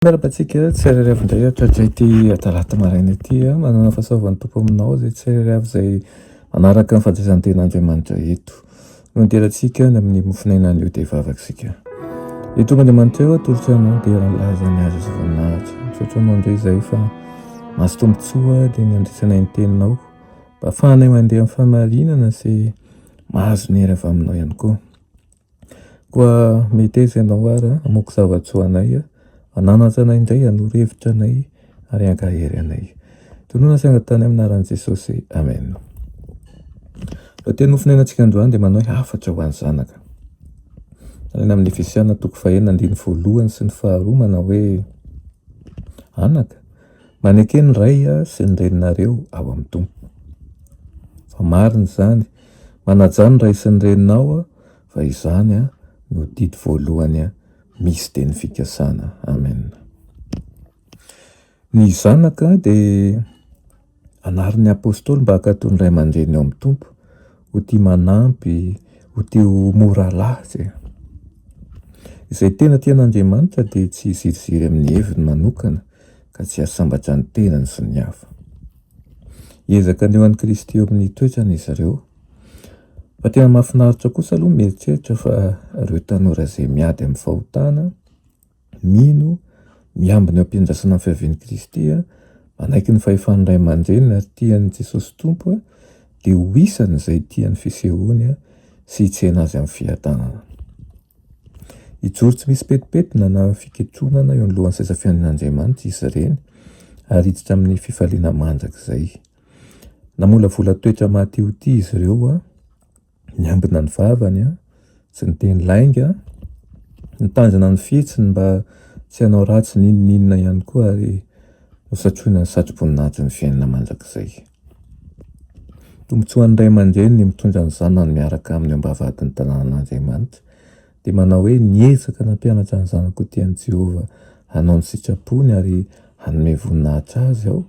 Miarabantsika tsirairay tratray ty talata maraina ty manana fahasoavan'ny tompo aminao zay tsirairay zay manaraka ny fandraisan-ten'Andriamanitra eto no anderatsika ny amin'ny mofinainan'io dia vavaksika eto Andriamanitra eo atolotra anao dia laza ny azo sy voninahitra misaotra anao indray izay fa mahazo tombontsoa dia ny andrisanay ny teninao mba ahafahanay mandeha amin'ny fahamarinana sy mahazo ny hery avy aminao ihany koa mety aiza ianao ary hamoko zavatsoa anay ananatra anay indray hanorevitra anay ary hankahery anay tonoana sy angatany amin'ny anaran'i Jesosy amen. Raha teny nofinainantsika androany dia manao hoe hafatra ho an'ny zanaka. Alaina amin'ny Efesiana 4:1 sy 2 manao hoe anaka maneke ny ray sy ny reninareo ao amin'ny tompo. Fa marina izany manaja ny ray sy ny reninao fa izany no didy voalohany misy dia ny fikasana. Amen. Ny zanaka dia anarin'ny apôstôly mba hakatony ray aman-dreny ao amin'ny tompo ho tia manampy, ho tia mora lahy. Izay tena tian'Andriamanitra dia tsy hiziriziry amin'ny heviny manokana ka tsy hasambatra ny tenany sy ny hafa. Hiezaka ny eo an'i Kristy eo amin'ny toetrany izy ireo. Fa tena mahafinaritra kosa aloha mieritreritra fa ireo tanora izay miady amin'ny fahotana, mino, miambina eo am-piandrasana amin'ny fiavian'i Kristy, manaiky ny fahefan'ny ray aman-dreny ary tian'i Jesosy Tompo dia ho isany izay tian'ny fisehoany sy hitsena azy amin'ny fiadanana. Hijoro tsy misy petipetina na fiketronana eo anolohan'ny seza fihainan'Andriamanitra izy ireny ary hiditra amin'ny fifaliana mandrakizay. Namolavola toetra mahatio-tia izy ireo, miambina ny vavany sy ny teny lainga, nitanjana ny fihetsiny mba tsy hanao ratsy n'inona ihany koa ary nosatroina ny satro-boninahitry ny fiainana mandrakizay. Tombotsoan'ny ray aman-dreny ny mitondra ny zanany miaraka amin'ny ambavadin'ny tanànan'Andriamanitra dia manao hoe niezaka nampianatra ny zanako tian'i Jehovah hanao ny sitrapony ary hanome voninahitra azy aho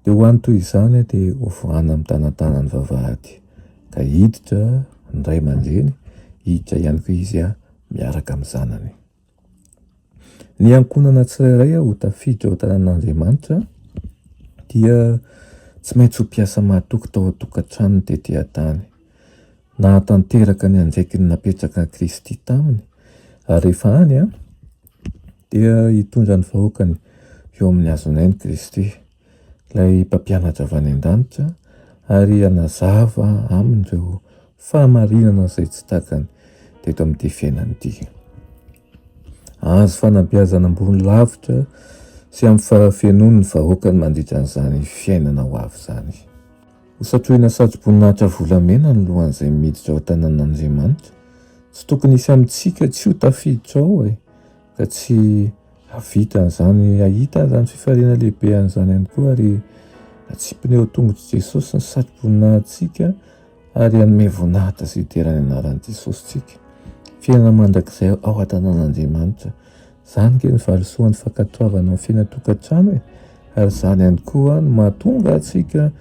dia ho antoy izany dia ovohana amin'ny tanatana ny vavahady ka hiditra ny ray aman-dreny, hiditra ihany koa izy miaraka amin'ny zanany. Ny ankonana tsirairay ho tafiditra ao tanàn'Andriamanitra dia tsy maintsy ho mpiasa mahatoky tao an-tokantranony tetỳ an-tany. Nahatanteraka ny anjaikiny napetraka Kristy taminy ary rehefa any dia hitondra ny vahoakany eo amin'ny hazonainy Kristy, ilay mpampianatra avy any an-danitra ary hanazava amin'ireo fahamarinana izay tsy takany teto amin'ity fiainany ity. Azo fanabeazana ambony lavitra sy amin'ny farafianony ny vahoakany mandritra an'izany fiainana ho avy izany. Hosatroina satro-boninahitra volamena ny lohan'izay miditra ao an-tanàn'Andriamanitra. Tsy tokony hisy amintsika tsy ho tafiditra ao ka tsy havita an'izany hahita an'izany fifaliana lehibe an'izany ihany koa ary atsipiny eo tongotra Jesosy ny satro-boninahitsika ary hanome voninahitra sy hiterany anaran'i Jesosy tsika. Fiainana mandrakizay ao an-tanàn'Andriamanitra. Izany ke ny valisoan'ny fankatoavana amin'ny fiainana-tokantrano ary izany ihany koa no mahatonga antsika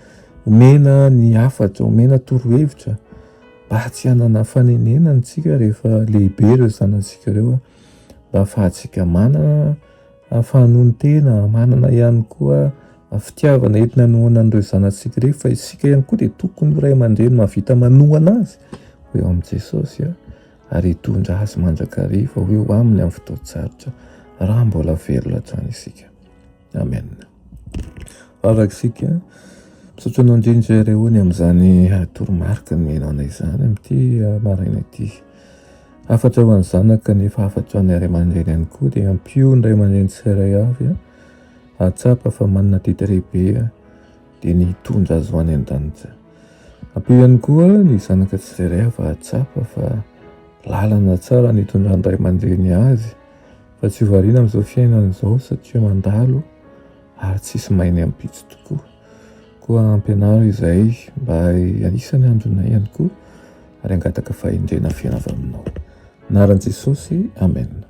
omena ny hafatra, omena torohevitra mba tsy hanana fanenenana isika rehefa lehibe ireo zanantsika ireo, mba ahafahantsika manana fanontena, manana ihany koa fitiavana entina hanohana an'ireo zanantsika ireo fa isika ihany koa dia tokony ray aman-dreny mahavita manohana azy ho eo amin'i Jesosy ary hitondra azy mandrakariva ho eo aminy amin'ny fotoan-tsarotra raha mbola velona hatrany isika. Amen. Vavaksika misaotra anao indrindra ireo ny amin'izany toromarika ny menao anay izany amin'ity maraina ity. Hafatra ho an'ny zanaka nefa hafatra ho an'ny ray aman-dreny ihany koa dia ampio ny ray aman-dreny tsirairay avy ahatsapa fa manana didy lehibe dia ny hitondra azy ho any an-danitra. Ampio ihany koa ny zanaka tsirairay avy ahatsapa fa lalana tsara ny hitondra ny ray aman-dreny azy fa tsy ho variana amin'izao fiainana izao satria mandalo ary tsisy mahay ampitso tokoa. Koa ampianaro izay mba anisany andronay ihany koa ary hangataka fahendrena fiainana aminao. Anaran'i Jesosy, amen.